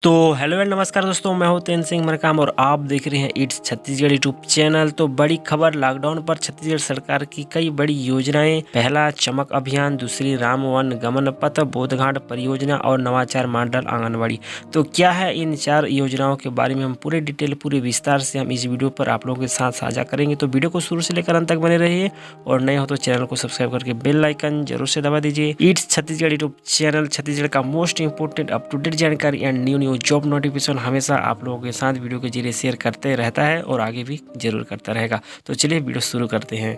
तो hello and नमस्कार दोस्तों, मैं हूं तेन सिंह मरकाम और आप देख रहे हैं इट्स छत्तीसगढ़ यूट्यूब चैनल। तो बड़ी खबर, लॉकडाउन पर छत्तीसगढ़ सरकार की कई बड़ी योजनाएं। पहला चमक अभियान, दूसरी राम वन गमन पथ, बोधघाट परियोजना और नवाचार मॉडल आंगनबाड़ी। तो क्या है इन चार योजनाओं के बारे में हम पूरे डिटेल, पूरे विस्तार से हम इस वीडियो पर आप लोगों के साथ साझा करेंगे। तो वीडियो को शुरू से लेकर अंत तक बने रहिए और नए हो तो चैनल को सब्सक्राइब करके बेल आइकन जरूर से दबा दीजिए। It's Chhattisgarh YouTube channel Chhattisgarh का most important up to date जानकारी एंड न्यू जॉब नोटिफिकेशन हमेशा आप लोगों के साथ वीडियो के जरिए शेयर करते रहता है और आगे भी जरूर करता रहेगा। तो चलिए वीडियो शुरू करते हैं।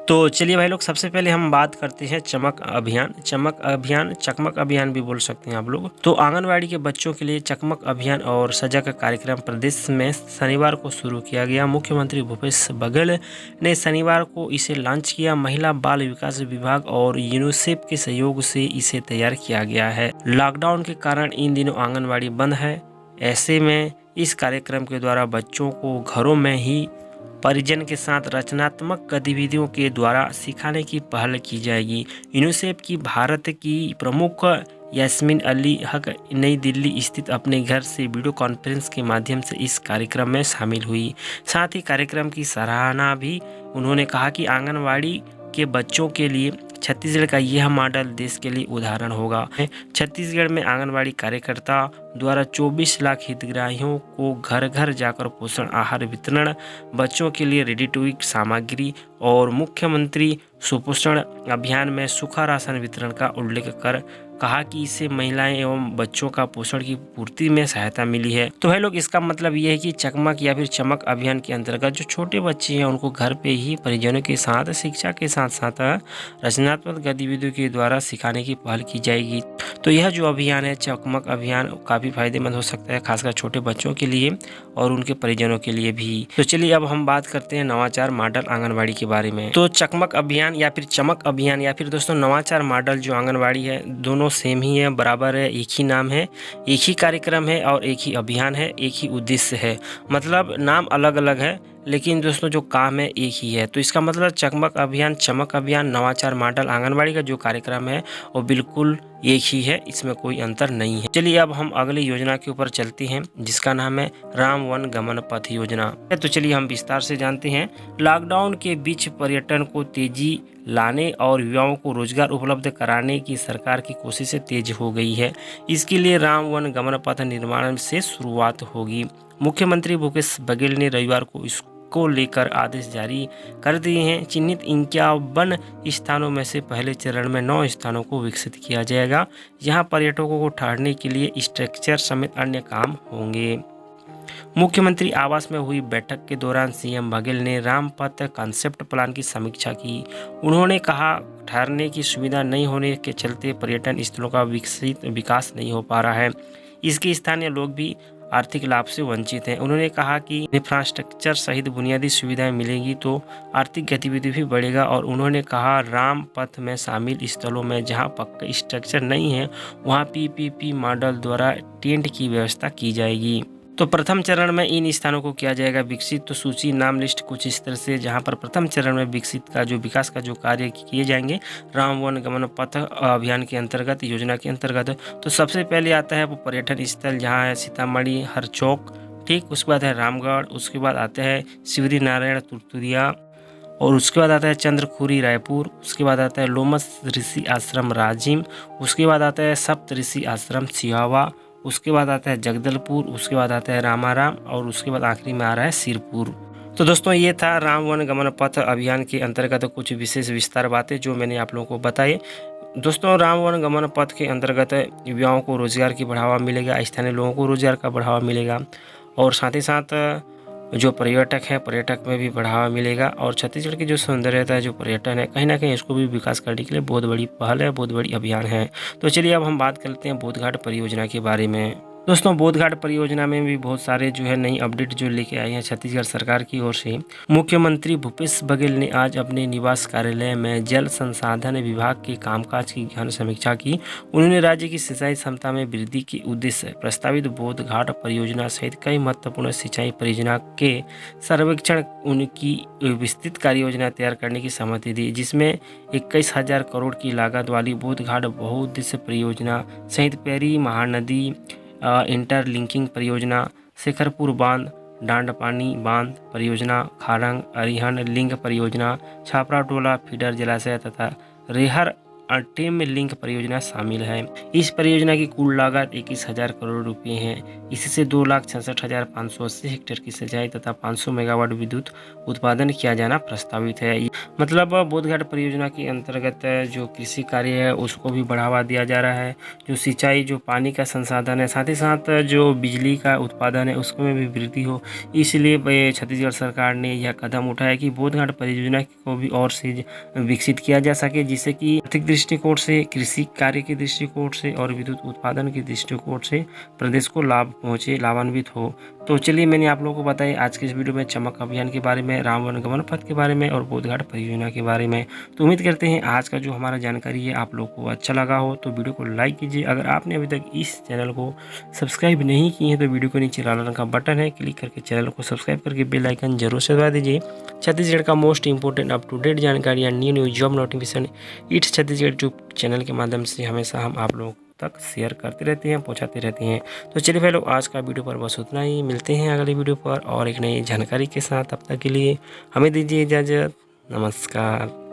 तो चलिए भाई लोग, सबसे पहले हम बात करते हैं चमक अभियान। चमक अभियान, चकमक अभियान भी बोल सकते हैं आप लोग। तो आंगनवाड़ी के बच्चों के लिए चकमक अभियान और सजा का कार्यक्रम प्रदेश में शनिवार को शुरू किया गया। मुख्यमंत्री भूपेश बघेल ने शनिवार को इसे लॉन्च किया। महिला बाल विकास विभाग और यूनिसेफ के सहयोग से इसे तैयार किया गया है। लॉकडाउन के कारण इन दिनों आंगनवाड़ी बंद है। ऐसे में इस कार्यक्रम के द्वारा बच्चों को घरों में ही परिजन के साथ रचनात्मक गतिविधियों के द्वारा सिखाने की पहल की जाएगी। यूनिसेफ की भारत की प्रमुख यास्मीन अली हक नई दिल्ली स्थित अपने घर से वीडियो कॉन्फ्रेंस के माध्यम से इस कार्यक्रम में शामिल हुई। साथ ही कार्यक्रम की सराहना भी उन्होंने कहा कि आंगनवाड़ी के बच्चों के लिए छत्तीसगढ़ का यह मॉडल देश के लिए उदाहरण होगा। छत्तीसगढ़ में आंगनवाड़ी कार्यकर्ता द्वारा 24 लाख हितग्राहियों को घर घर जाकर पोषण आहार वितरण, बच्चों के लिए रेडी टू ईट सामग्री और मुख्यमंत्री सुपोषण अभियान में सूखा राशन वितरण का उल्लेख कर कहा कि इससे महिलाएं एवं बच्चों का पोषण की पूर्ति में सहायता मिली है। तो है लोग, इसका मतलब ये है कि चकमक या फिर चमक अभियान के अंतर्गत जो छोटे बच्चे हैं उनको घर पे ही परिजनों के साथ शिक्षा के साथ साथ रचनात्मक गतिविधियों के द्वारा सिखाने की पहल की जाएगी। तो यह जो अभियान है चकमक अभियान काफ़ी फायदेमंद हो सकता है, खासकर छोटे बच्चों के लिए और उनके परिजनों के लिए भी। तो चलिए अब हम बात करते हैं नवाचार मॉडल आंगनबाड़ी के बारे में। तो चकमक अभियान या फिर चमक अभियान या फिर दोस्तों नवाचार मॉडल जो आंगनबाड़ी है, दोनों सेम ही है, बराबर है, एक ही नाम है, एक ही कार्यक्रम है और एक ही अभियान है, एक ही उद्देश्य है। मतलब नाम अलग अलग है लेकिन दोस्तों जो काम है एक ही है। तो इसका मतलब चकमक अभियान, चमक अभियान, नवाचार मॉडल आंगनबाड़ी का जो कार्यक्रम है वो बिल्कुल एक ही है, इसमें कोई अंतर नहीं है। चलिए अब हम अगली योजना के ऊपर चलते हैं जिसका नाम है राम वन गमन पथ योजना। तो चलिए हम विस्तार से जानते हैं। लॉकडाउन के बीच पर्यटन को तेजी लाने और युवाओं को रोजगार उपलब्ध कराने की सरकार की कोशिशें तेज हो गई है। इसके लिए राम वन गमन पथ निर्माण से शुरुआत होगी। मुख्यमंत्री भूपेश बघेल ने रविवार को इसको लेकर आदेश जारी कर दिए हैं। चिन्हित 51 स्थानों में से पहले चरण में 9 स्थानों को विकसित किया जाएगा। यहाँ पर्यटकों को ठहरने के लिए स्ट्रक्चर समेत अन्य काम होंगे। मुख्यमंत्री आवास में हुई बैठक के दौरान सीएम बघेल ने रामपथ कॉन्सेप्ट प्लान की समीक्षा की। उन्होंने कहा ठहरने की सुविधा नहीं होने के चलते पर्यटन स्थलों का विकास नहीं हो पा रहा है। इसके स्थानीय लोग भी आर्थिक लाभ से वंचित हैं। उन्होंने कहा कि इंफ्रास्ट्रक्चर सहित बुनियादी सुविधाएं मिलेंगी तो आर्थिक गतिविधि भी बढ़ेगा। और उन्होंने कहा राम पथ में शामिल स्थलों में जहां पक्का स्ट्रक्चर नहीं है वहां पीपीपी मॉडल द्वारा टेंट की व्यवस्था की जाएगी। तो प्रथम चरण में इन स्थानों को किया जाएगा विकसित। तो सूची नाम लिस्ट कुछ इस तरह से, जहां पर प्रथम चरण में विकसित का जो विकास का जो कार्य किए जाएंगे राम वन गमन पथ अभियान के अंतर्गत, योजना के अंतर्गत। तो सबसे पहले आता है वो पर्यटन स्थल, जहां है सीतामढ़ी हरचौक, ठीक। उसके बाद है रामगढ़, उसके बाद आते हैं शिवरी नारायण तुरतुरिया, और उसके बाद आता है चंद्रखुरी रायपुर, उसके बाद आता है लोमस ऋषि आश्रम राजिम, उसके बाद आता है सप्त ऋषि आश्रम सिहावा, उसके बाद आता है जगदलपुर, उसके बाद आता है रामाराम और उसके बाद आखिरी में आ रहा है सिरपुर। तो दोस्तों ये था राम वन गमन पथ अभियान के अंतर्गत कुछ विशेष विस्तार बातें जो मैंने आप लोगों को बताई। दोस्तों राम वन गमन पथ के अंतर्गत युवाओं को रोजगार की बढ़ावा मिलेगा, स्थानीय लोगों को रोजगार का बढ़ावा मिलेगा और साथ ही साथ जो पर्यटक है, पर्यटक में भी बढ़ावा मिलेगा। और छत्तीसगढ़ की जो सौंदर्यता है, जो पर्यटन है, कहीं ना कहीं इसको भी विकास करने के लिए बहुत बड़ी पहल है, बहुत बड़ी अभियान है। तो चलिए अब हम बात करते हैं बोधघाट परियोजना के बारे में। दोस्तों बोधघाट परियोजना में भी बहुत सारे जो है नई अपडेट जो लेके आए हैं छत्तीसगढ़ सरकार की ओर से। मुख्यमंत्री भूपेश बघेल ने आज अपने निवास कार्यालय में जल संसाधन विभाग के कामकाज की गहन समीक्षा की। उन्होंने राज्य की सिंचाई क्षमता में वृद्धि के उद्देश्य प्रस्तावित बोधघाट परियोजना सहित कई महत्वपूर्ण सिंचाई परियोजना के सर्वेक्षण, उनकी विस्तृत कार्य योजना तैयार करने की सहमति दी, जिसमें 21,000 करोड़ की लागत वाली बोधघाट बहुउद्देश्य परियोजना सहित पैरी महानदी इंटरलिंकिंग परियोजना, शेखरपुर बांध, डांडपानी बांध परियोजना, खारंग अरिहन लिंक परियोजना, छापरा टोला फीडर जलाशय तथा रेहर टेम लिंक परियोजना शामिल है। इस परियोजना की कुल लागत 21,000 करोड़ रुपए है। इससे 2,66,580 हेक्टेयर की सिंचाई तथा 500 मेगावाट विद्युत उत्पादन किया जाना प्रस्तावित है। मतलब बोधघाट परियोजना के अंतर्गत जो कृषि कार्य है उसको भी बढ़ावा दिया जा रहा है। जो सिंचाई, जो पानी का संसाधन है, साथ ही साथ जो बिजली का उत्पादन है उसमें भी वृद्धि हो, इसलिए छत्तीसगढ़ सरकार ने यह कदम उठाया कि बोधघाट परियोजना को भी और से विकसित किया जा सके, जिससे कि आर्थिक दृष्टिकोण से, कृषि कार्य के दृष्टिकोण से और विद्युत उत्पादन के दृष्टिकोण से प्रदेश को लाभ पहुँचे, लाभान्वित हो। तो चलिए, मैंने आप लोगों को बताया आज के इस वीडियो में चमक अभियान के बारे में, राम वन गमन पथ के बारे में और बोधघाट परियोजना के बारे में। तो उम्मीद करते हैं आज का जो हमारा जानकारी है आप लोग को अच्छा लगा हो। तो वीडियो को लाइक कीजिए। अगर आपने अभी तक इस चैनल को सब्सक्राइब नहीं किए हैं तो वीडियो के नीचे लाल रंग का बटन है, क्लिक करके चैनल को सब्सक्राइब करके बेल आइकन जरूर से दबा दीजिए। छत्तीसगढ़ का most important up to date जानकारी या new job notification it's Chhattisgarh YouTube channel के माध्यम से हमेशा हम आप लोगों तक शेयर करते रहते हैं, पहुंचाते रहते हैं। तो चलिए भाई लोग, आज का वीडियो पर बस उतना ही। मिलते हैं अगली वीडियो पर और एक नई जानकारी के साथ। तब तक के लिए हमें दीजिए इजाज़त। नमस्कार।